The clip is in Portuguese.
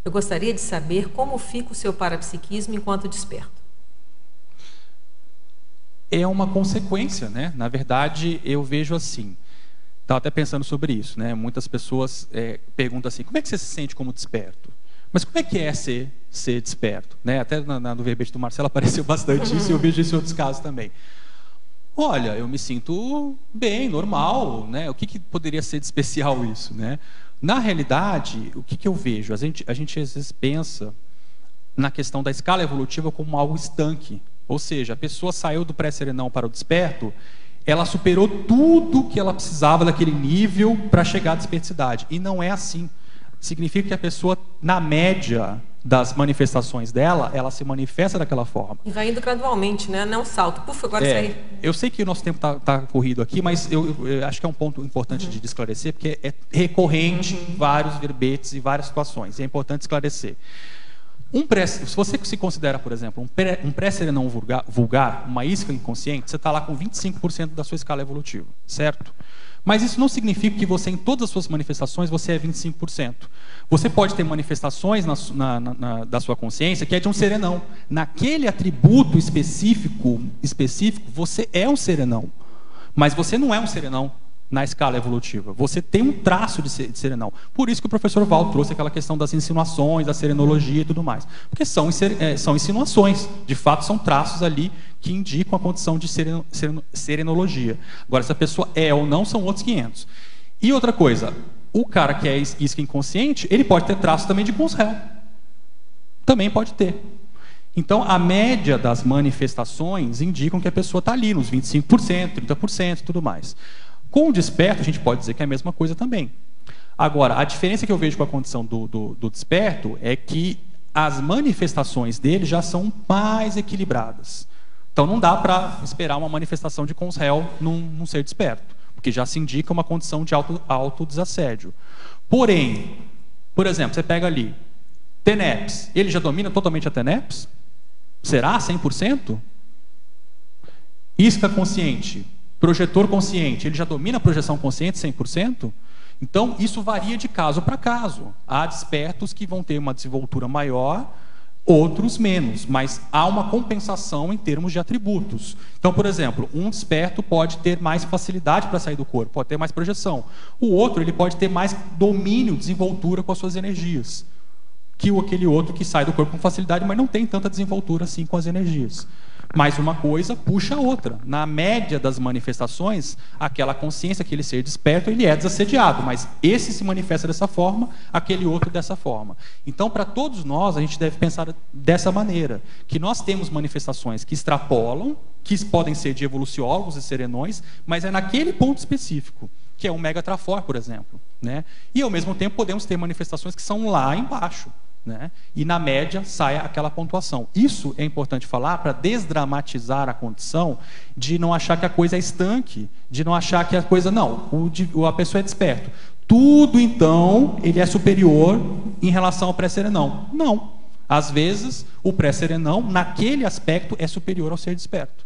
Eu gostaria de saber como fica o seu parapsiquismo enquanto desperto. É uma consequência, né? Na verdade, eu vejo assim. Estava até pensando sobre isso, né? Muitas pessoas perguntam assim: como é que você se sente como desperto? Mas como é que é ser desperto? Né? Até no verbete do Marcelo apareceu bastante isso, e eu vejo isso em outros casos também. Olha, eu me sinto bem, normal, né? O que poderia ser de especial isso, né? Na realidade, o que eu vejo? A gente às vezes pensa na questão da escala evolutiva como algo estanque. Ou seja, a pessoa saiu do pré-serenão para o desperto, ela superou tudo que ela precisava daquele nível para chegar à desperticidade. E não é assim. Significa que a pessoa, na média das manifestações dela, ela se manifesta daquela forma. E vai indo gradualmente, né? Não salto. Puf, agora saí. Eu sei que o nosso tempo tá corrido aqui, mas eu acho que é um ponto importante de esclarecer, porque é recorrente vários verbetes e várias situações. E é importante esclarecer. Se você se considera, por exemplo, um pré-serenão vulgar, uma isca inconsciente, você está lá com 25% da sua escala evolutiva, certo? Mas isso não significa que você, em todas as suas manifestações, você é 25%. Você pode ter manifestações da sua consciência que é de um serenão. Naquele atributo específico, você é um serenão. Mas você não é um serenão na escala evolutiva. Você tem um traço de serenão. Por isso que o professor Val trouxe aquela questão das insinuações, da serenologia e tudo mais. Porque são insinuações. De fato, são traços ali que indicam a condição de serenologia. Agora, se a pessoa é ou não, são outros 500. E outra coisa, o cara que é isca inconsciente, ele pode ter traços também de consréu. Também pode ter. Então, a média das manifestações indicam que a pessoa está ali, nos 25%, 30% e tudo mais. Com o desperto, a gente pode dizer que é a mesma coisa também. Agora, a diferença que eu vejo com a condição do desperto é que as manifestações dele já são mais equilibradas. Então, não dá para esperar uma manifestação de consréu num ser desperto, porque já se indica uma condição de autodesassédio. Porém, por exemplo, você pega ali, TENEPS, ele já domina totalmente a TENEPS? Será 100%? Isca consciente, projetor consciente, ele já domina a projeção consciente 100%? Então, isso varia de caso para caso. Há despertos que vão ter uma desenvoltura maior, outros menos, mas há uma compensação em termos de atributos. Então, por exemplo, um desperto pode ter mais facilidade para sair do corpo, pode ter mais projeção. O outro, ele pode ter mais domínio, desenvoltura com as suas energias, que aquele outro que sai do corpo com facilidade, mas não tem tanta desenvoltura assim com as energias. Mas uma coisa puxa a outra. Na média das manifestações, aquela consciência, aquele ser desperto, ele é desassediado, mas esse se manifesta dessa forma, aquele outro dessa forma. Então, para todos nós, a gente deve pensar dessa maneira, que nós temos manifestações que extrapolam, que podem ser de evoluciólogos e serenões, mas é naquele ponto específico, que é o Megatrafor, por exemplo, né? E, ao mesmo tempo, podemos ter manifestações que são lá embaixo, né? E na média sai aquela pontuação. Isso é importante falar para desdramatizar a condição de não achar que a coisa é estanque, de não achar que a coisa não, a pessoa é desperto. Tudo então ele é superior em relação ao pré-serenão. Não. Às vezes o pré-serenão naquele aspecto é superior ao ser desperto.